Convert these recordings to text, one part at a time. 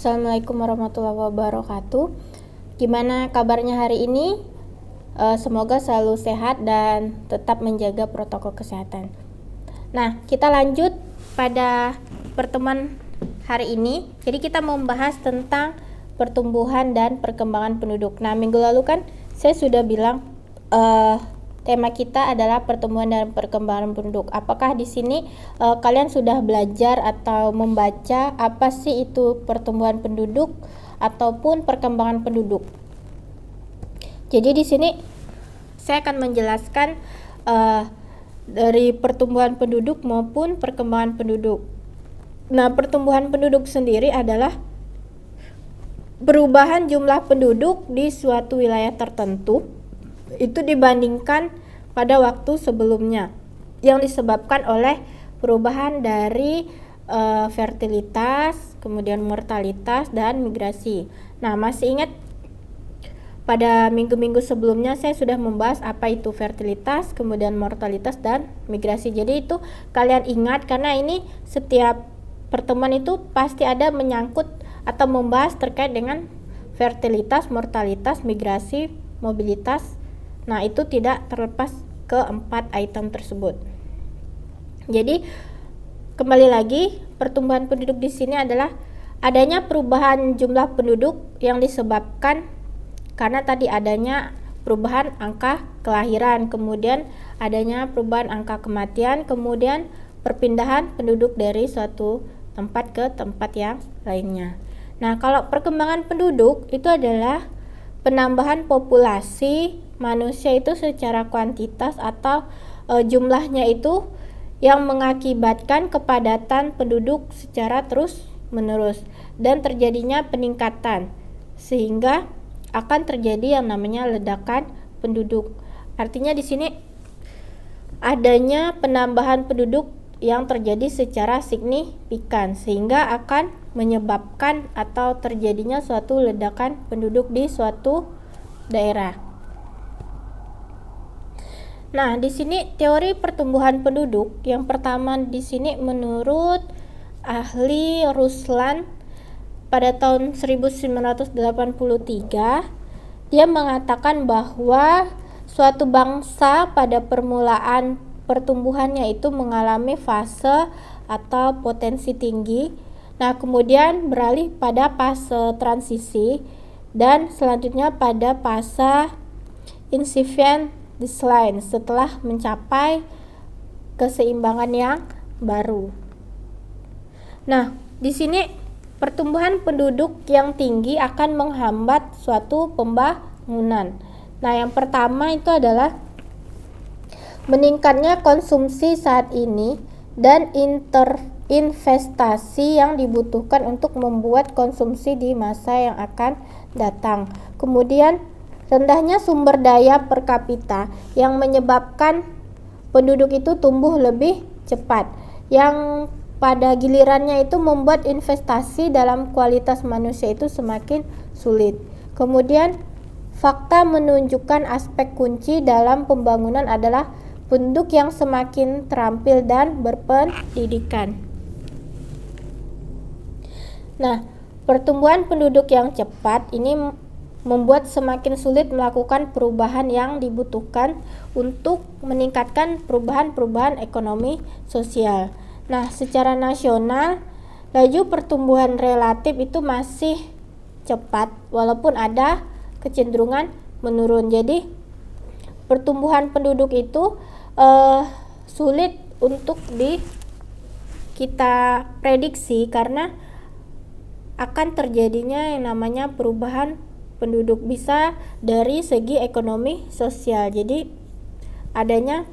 Assalamualaikum warahmatullahi wabarakatuh. Gimana kabarnya hari ini? Semoga selalu sehat dan tetap menjaga protokol kesehatan. Nah, kita lanjut pada pertemuan hari ini. Jadi kita membahas tentang pertumbuhan dan perkembangan penduduk. Nah, minggu lalu kan saya sudah bilang tema kita adalah pertumbuhan dan perkembangan penduduk. Apakah di sini kalian sudah belajar atau membaca apa sih itu pertumbuhan penduduk ataupun perkembangan penduduk? Jadi di sini saya akan menjelaskan dari pertumbuhan penduduk maupun perkembangan penduduk. Nah, pertumbuhan penduduk sendiri adalah perubahan jumlah penduduk di suatu wilayah tertentu itu dibandingkan pada waktu sebelumnya yang disebabkan oleh perubahan dari fertilitas, kemudian mortalitas dan migrasi. Nah, masih ingat pada minggu-minggu sebelumnya saya sudah membahas apa itu fertilitas, kemudian mortalitas dan migrasi. Jadi itu kalian ingat karena ini setiap pertemuan itu pasti ada menyangkut atau membahas terkait dengan fertilitas, mortalitas, migrasi, mobilitas. Nah, itu tidak terlepas ke 4 item tersebut. Jadi, kembali lagi, pertumbuhan penduduk di sini adalah adanya perubahan jumlah penduduk yang disebabkan karena tadi adanya perubahan angka kelahiran, kemudian adanya perubahan angka kematian, kemudian perpindahan penduduk dari suatu tempat ke tempat yang lainnya. Nah, kalau perkembangan penduduk itu adalah penambahan populasi manusia itu secara kuantitas atau jumlahnya itu yang mengakibatkan kepadatan penduduk secara terus menerus dan terjadinya peningkatan sehingga akan terjadi yang namanya ledakan penduduk. Artinya di sini adanya penambahan penduduk yang terjadi secara signifikan sehingga akan menyebabkan atau terjadinya suatu ledakan penduduk di suatu daerah. Nah, di sini teori pertumbuhan penduduk yang pertama di sini menurut ahli Ruslan pada tahun 1983 dia mengatakan bahwa suatu bangsa pada permulaan pertumbuhannya itu mengalami fase atau potensi tinggi. Nah, kemudian beralih pada fase transisi dan selanjutnya pada fase incipient decline setelah mencapai keseimbangan yang baru. Nah, di sini pertumbuhan penduduk yang tinggi akan menghambat suatu pembangunan. Nah, yang pertama itu adalah meningkatnya konsumsi saat ini dan investasi yang dibutuhkan untuk membuat konsumsi di masa yang akan datang. Kemudian rendahnya sumber daya per kapita yang menyebabkan penduduk itu tumbuh lebih cepat, yang pada gilirannya itu membuat investasi dalam kualitas manusia itu semakin sulit. Kemudian fakta menunjukkan aspek kunci dalam pembangunan adalah penduduk yang semakin terampil dan berpendidikan. Nah, pertumbuhan penduduk yang cepat ini membuat semakin sulit melakukan perubahan yang dibutuhkan untuk meningkatkan perubahan ekonomi sosial. Nah, secara nasional, laju pertumbuhan relatif itu masih cepat walaupun ada kecenderungan menurun. Jadi, pertumbuhan penduduk itu sulit untuk kita prediksi karena akan terjadinya yang namanya perubahan penduduk bisa dari segi ekonomi sosial. Jadi adanya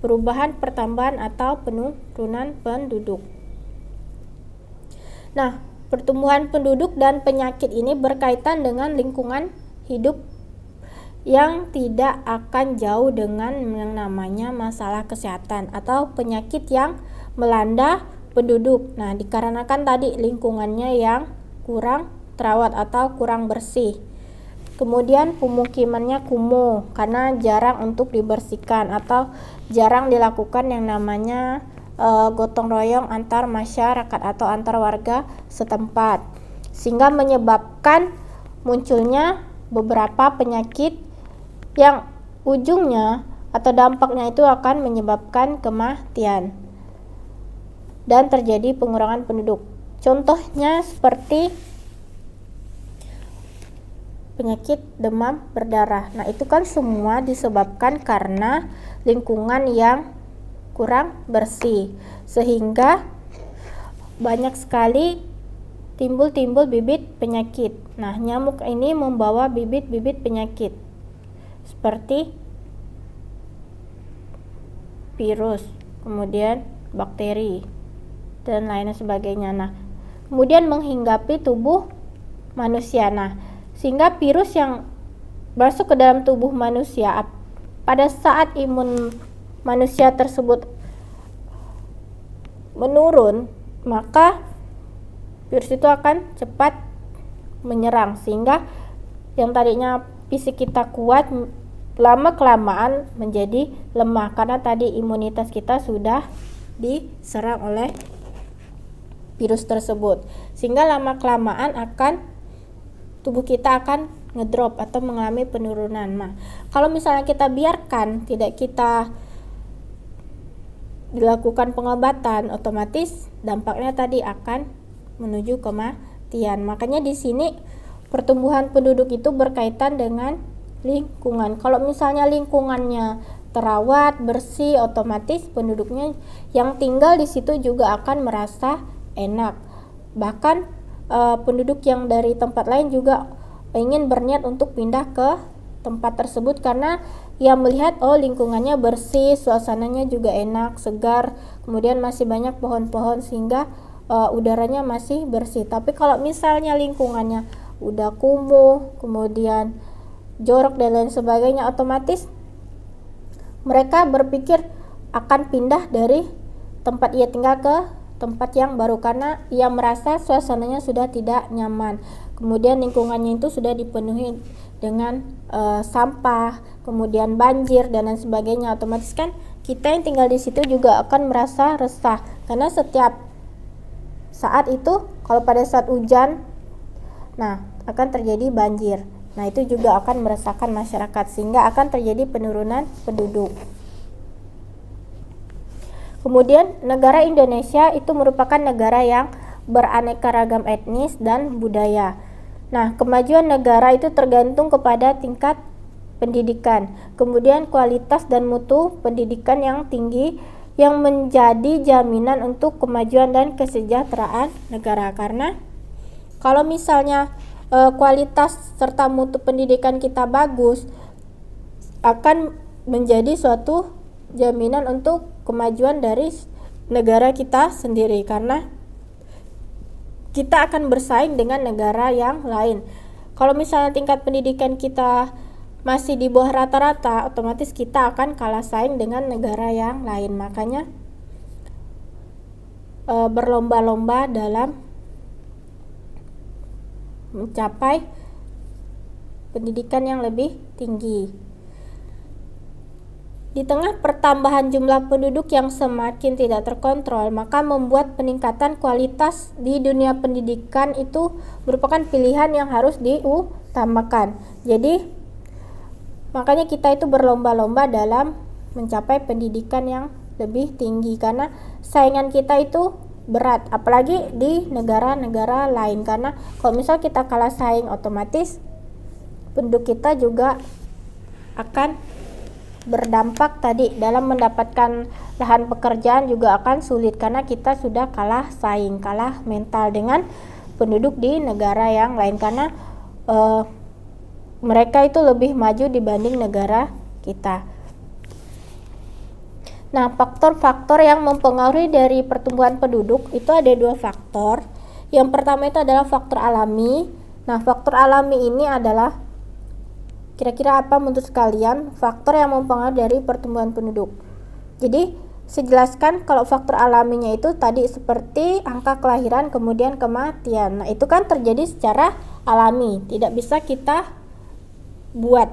perubahan pertambahan atau penurunan penduduk. Nah, pertumbuhan penduduk dan penyakit ini berkaitan dengan lingkungan hidup yang tidak akan jauh dengan yang namanya masalah kesehatan atau penyakit yang melanda penduduk. Nah, dikarenakan tadi lingkungannya yang kurang terawat atau kurang bersih. Kemudian pemukimannya kumuh karena jarang untuk dibersihkan atau jarang dilakukan yang namanya gotong royong antar masyarakat atau antar warga setempat. sehingga menyebabkan munculnya beberapa penyakit yang ujungnya atau dampaknya itu akan menyebabkan kematian dan terjadi pengurangan penduduk. Contohnya seperti penyakit demam berdarah. Nah, itu kan semua disebabkan karena lingkungan yang kurang bersih, sehingga banyak sekali timbul bibit penyakit. Nah, nyamuk ini membawa bibit-bibit penyakit seperti virus, kemudian bakteri dan lain sebagainya. Nah, kemudian menghinggapi tubuh manusia. Nah, sehingga virus yang masuk ke dalam tubuh manusia, pada saat imun manusia tersebut menurun, maka virus itu akan cepat menyerang, sehingga yang tadinya fisik kita kuat lama kelamaan menjadi lemah karena tadi imunitas kita sudah diserang oleh virus tersebut, sehingga lama kelamaan tubuh kita akan ngedrop atau mengalami penurunan. Nah, kalau misalnya kita biarkan, tidak kita dilakukan pengobatan, otomatis dampaknya tadi akan menuju kematian. Makanya di sini pertumbuhan penduduk itu berkaitan dengan lingkungan. Kalau misalnya lingkungannya terawat, bersih, otomatis penduduknya yang tinggal di situ juga akan merasa enak. Bahkan penduduk yang dari tempat lain juga ingin berniat untuk pindah ke tempat tersebut karena ia melihat lingkungannya bersih, suasananya juga enak, segar, kemudian masih banyak pohon-pohon sehingga udaranya masih bersih. Tapi kalau misalnya lingkungannya udah kumuh, kemudian jorok dan lain sebagainya, otomatis mereka berpikir akan pindah dari tempat ia tinggal ke tempat yang baru karena ia merasa suasananya sudah tidak nyaman. Kemudian lingkungannya itu sudah dipenuhi dengan sampah, kemudian banjir dan lain sebagainya. Otomatis kan kita yang tinggal di situ juga akan merasa resah karena setiap saat itu kalau pada saat hujan, nah akan terjadi banjir. Nah, itu juga akan meresahkan masyarakat sehingga akan terjadi penurunan penduduk. Kemudian negara Indonesia itu merupakan negara yang beraneka ragam etnis dan budaya. Nah, kemajuan negara itu tergantung kepada tingkat pendidikan, kemudian kualitas dan mutu pendidikan yang tinggi yang menjadi jaminan untuk kemajuan dan kesejahteraan negara. Karena kalau misalnya kualitas serta mutu pendidikan kita bagus, akan menjadi suatu jaminan untuk kemajuan dari negara kita sendiri karena kita akan bersaing dengan negara yang lain. Kalau misalnya tingkat pendidikan kita masih di bawah rata-rata, otomatis kita akan kalah saing dengan negara yang lain. Makanya berlomba-lomba dalam mencapai pendidikan yang lebih tinggi. Di tengah pertambahan jumlah penduduk yang semakin tidak terkontrol, maka membuat peningkatan kualitas di dunia pendidikan itu merupakan pilihan yang harus diutamakan. Jadi, makanya kita itu berlomba-lomba dalam mencapai pendidikan yang lebih tinggi karena saingan kita itu berat, apalagi di negara-negara lain. Karena kalau misal kita kalah saing, otomatis penduduk kita juga akan berdampak tadi dalam mendapatkan lahan pekerjaan juga akan sulit karena kita sudah kalah saing, kalah mental dengan penduduk di negara yang lain karena mereka itu lebih maju dibanding negara kita. Nah, faktor-faktor yang mempengaruhi dari pertumbuhan penduduk itu ada dua faktor. Yang pertama itu adalah faktor alami. Nah, faktor alami ini adalah kira-kira apa menurut kalian faktor yang mempengaruhi dari pertumbuhan penduduk? Jadi, saya jelaskan kalau faktor alaminya itu tadi seperti angka kelahiran kemudian kematian. Nah, itu kan terjadi secara alami, tidak bisa kita buat.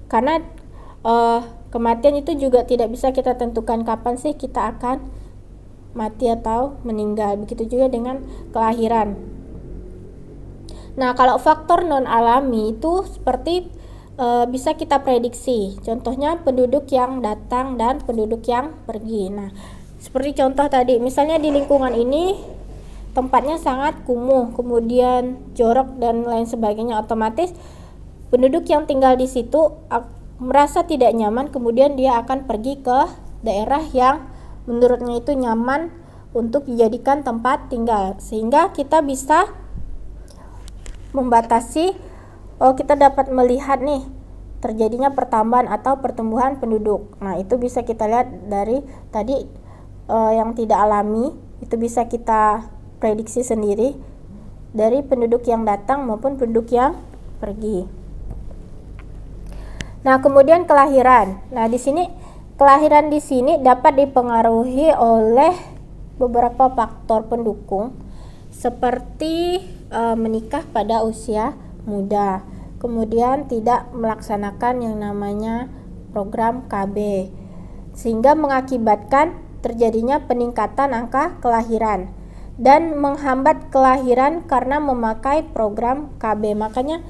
Karena kematian itu juga tidak bisa kita tentukan kapan sih kita akan mati atau meninggal. Begitu juga dengan kelahiran. Nah, kalau faktor non alami itu seperti bisa kita prediksi. Contohnya penduduk yang datang dan penduduk yang pergi. Nah, seperti contoh tadi, misalnya di lingkungan ini tempatnya sangat kumuh, kemudian jorok dan lain sebagainya, otomatis penduduk yang tinggal di situ merasa tidak nyaman, kemudian dia akan pergi ke daerah yang menurutnya itu nyaman untuk dijadikan tempat tinggal, sehingga kita bisa membatasi, kita dapat melihat nih terjadinya pertambahan atau pertumbuhan penduduk. Nah, itu bisa kita lihat dari tadi yang tidak alami, itu bisa kita prediksi sendiri dari penduduk yang datang maupun penduduk yang pergi. Nah, kemudian kelahiran. Nah, di sini kelahiran di sini dapat dipengaruhi oleh beberapa faktor pendukung seperti menikah pada usia muda, kemudian tidak melaksanakan yang namanya program KB, sehingga mengakibatkan terjadinya peningkatan angka kelahiran dan menghambat kelahiran karena memakai program KB. Makanya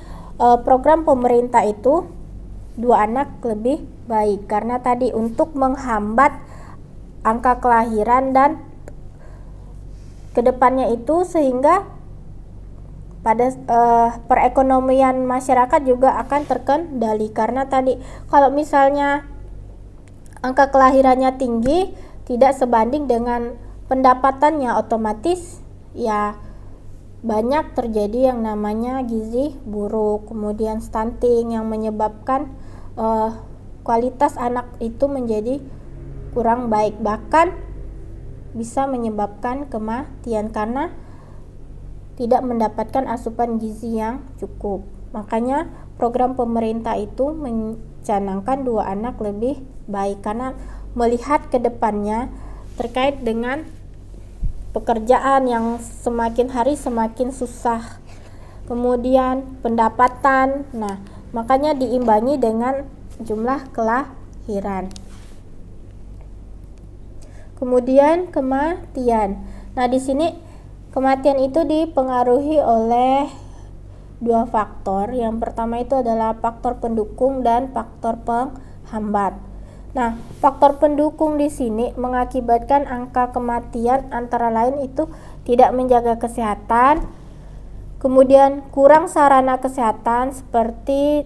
program pemerintah itu 2 anak lebih baik, karena tadi untuk menghambat angka kelahiran dan kedepannya itu, sehingga pada perekonomian masyarakat juga akan terkendali. Karena tadi kalau misalnya angka kelahirannya tinggi tidak sebanding dengan pendapatannya, otomatis ya banyak terjadi yang namanya gizi buruk, kemudian stunting yang menyebabkan kualitas anak itu menjadi kurang baik, bahkan bisa menyebabkan kematian karena tidak mendapatkan asupan gizi yang cukup. Makanya program pemerintah itu mencanangkan 2 anak lebih baik, karena melihat ke depannya terkait dengan pekerjaan yang semakin hari semakin susah, kemudian pendapatan. Nah, makanya diimbangi dengan jumlah kelahiran. Kemudian kematian. Nah, di sini kematian itu dipengaruhi oleh 2 faktor. Yang pertama itu adalah faktor pendukung dan faktor penghambat. Nah, faktor pendukung di sini mengakibatkan angka kematian antara lain itu tidak menjaga kesehatan, kemudian kurang sarana kesehatan seperti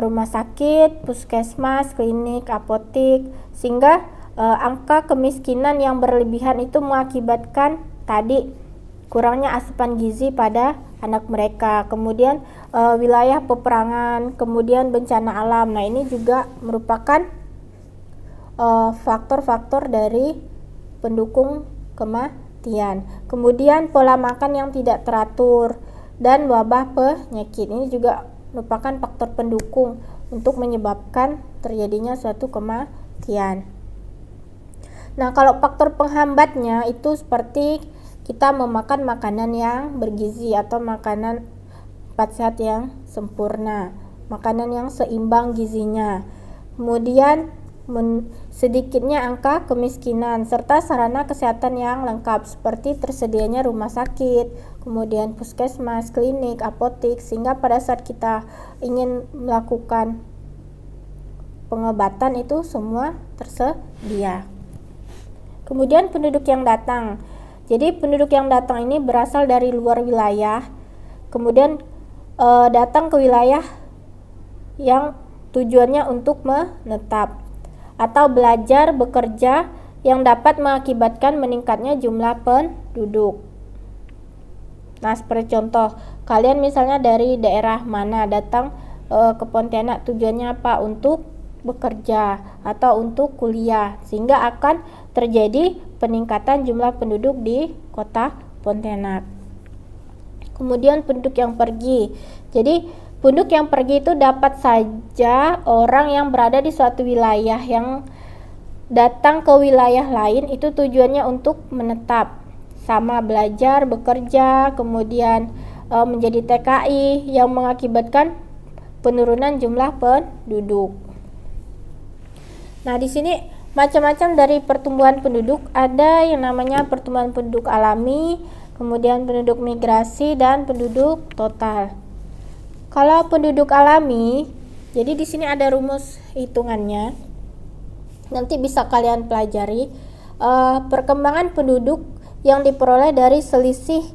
rumah sakit, puskesmas, klinik, apotik, sehingga angka kemiskinan yang berlebihan itu mengakibatkan tadi kurangnya asupan gizi pada anak mereka. Kemudian wilayah peperangan, kemudian bencana alam. Nah, ini juga merupakan faktor-faktor dari pendukung kematian. Kemudian pola makan yang tidak teratur dan wabah penyakit, ini juga merupakan faktor pendukung untuk menyebabkan terjadinya suatu kematian. Nah, kalau faktor penghambatnya itu seperti kita memakan makanan yang bergizi atau makanan 4 sehat yang sempurna, makanan yang seimbang gizinya. Kemudian sedikitnya angka kemiskinan serta sarana kesehatan yang lengkap seperti tersedianya rumah sakit, kemudian puskesmas, klinik, apotik, sehingga pada saat kita ingin melakukan pengobatan itu semua tersedia. Kemudian penduduk yang datang. Jadi penduduk yang datang ini berasal dari luar wilayah, kemudian datang ke wilayah yang tujuannya untuk menetap atau belajar bekerja yang dapat mengakibatkan meningkatnya jumlah penduduk. Nah, seperti contoh, kalian misalnya dari daerah mana datang ke Pontianak, tujuannya apa? Untuk bekerja atau untuk kuliah, sehingga akan terjadi peningkatan jumlah penduduk di kota Pontianak. Kemudian penduduk yang pergi. Jadi penduduk yang pergi itu dapat saja orang yang berada di suatu wilayah yang datang ke wilayah lain itu tujuannya untuk menetap, sama belajar, bekerja, kemudian menjadi TKI yang mengakibatkan penurunan jumlah penduduk. Nah, di sini macam-macam dari pertumbuhan penduduk, ada yang namanya pertumbuhan penduduk alami, kemudian penduduk migrasi dan penduduk total. Kalau penduduk alami, jadi di sini ada rumus hitungannya. Nanti bisa kalian pelajari. Perkembangan penduduk yang diperoleh dari selisih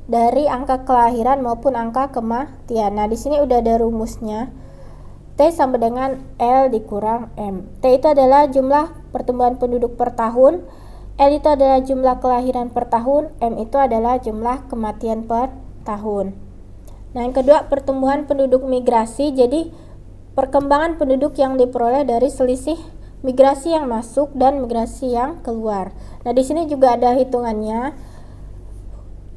dari angka kelahiran maupun angka kematian. Nah, di sini udah ada rumusnya. T sama dengan L dikurang M. T itu adalah jumlah pertumbuhan penduduk per tahun, L itu adalah jumlah kelahiran per tahun, M itu adalah jumlah kematian per tahun. Nah, yang kedua pertumbuhan penduduk migrasi. Jadi perkembangan penduduk yang diperoleh dari selisih migrasi yang masuk dan migrasi yang keluar. Nah, di sini juga ada hitungannya.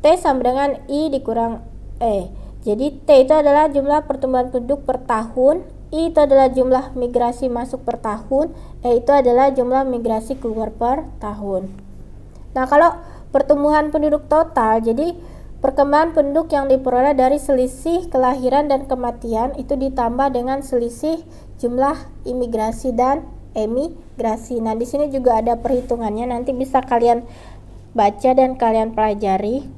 T sama dengan I dikurang E. Jadi T itu adalah jumlah pertumbuhan penduduk per tahun, I itu adalah jumlah migrasi masuk per tahun, E itu adalah jumlah migrasi keluar per tahun. Nah, kalau pertumbuhan penduduk total, jadi perkembangan penduduk yang diperoleh dari selisih kelahiran dan kematian itu ditambah dengan selisih jumlah imigrasi dan emigrasi. Nah, di sini juga ada perhitungannya, nanti bisa kalian baca dan kalian pelajari.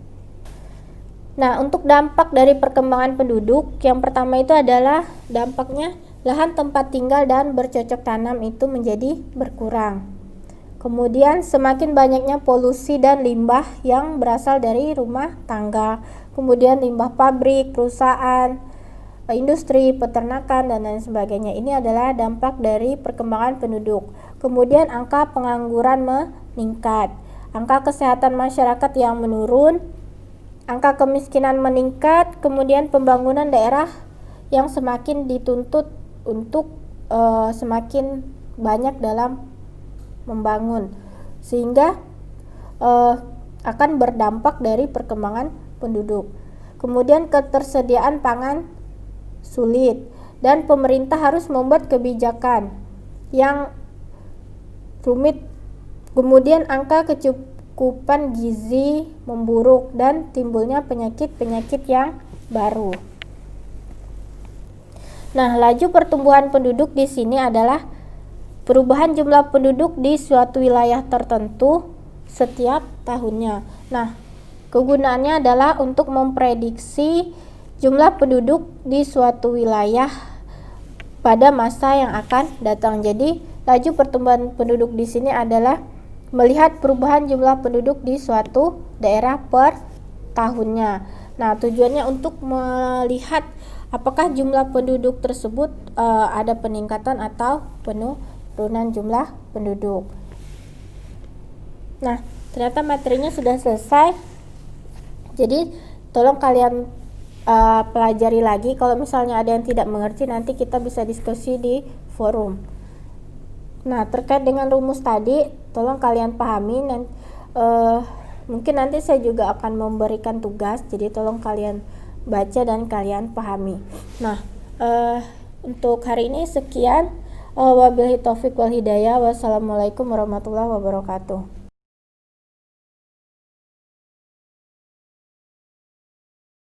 Nah, untuk dampak dari perkembangan penduduk, yang pertama itu adalah dampaknya lahan tempat tinggal dan bercocok tanam itu menjadi berkurang. Kemudian semakin banyaknya polusi dan limbah yang berasal dari rumah tangga, kemudian limbah pabrik, perusahaan, industri, peternakan, dan lain sebagainya. Ini adalah dampak dari perkembangan penduduk. Kemudian angka pengangguran meningkat, angka kesehatan masyarakat yang menurun, angka kemiskinan meningkat, kemudian pembangunan daerah yang semakin dituntut untuk semakin banyak dalam membangun, sehingga akan berdampak dari perkembangan penduduk. Kemudian ketersediaan pangan sulit dan pemerintah harus membuat kebijakan yang rumit. Kemudian angka kecukupan gizi memburuk dan timbulnya penyakit-penyakit yang baru. Nah, laju pertumbuhan penduduk di sini adalah perubahan jumlah penduduk di suatu wilayah tertentu setiap tahunnya. Nah, kegunaannya adalah untuk memprediksi jumlah penduduk di suatu wilayah pada masa yang akan datang. Jadi, laju pertumbuhan penduduk di sini adalah melihat perubahan jumlah penduduk di suatu daerah per tahunnya. Nah, tujuannya untuk melihat apakah jumlah penduduk tersebut ada peningkatan atau penurunan jumlah penduduk. Nah, ternyata materinya sudah selesai. Jadi, tolong kalian pelajari lagi. Kalau misalnya ada yang tidak mengerti, nanti kita bisa diskusi di forum. Nah, terkait dengan rumus tadi, tolong kalian pahami. Dan mungkin nanti saya juga akan memberikan tugas, jadi tolong kalian baca dan kalian pahami. Nah, untuk hari ini sekian. Wabillahi taufiq wal hidayah. Wassalamualaikum warahmatullahi wabarakatuh.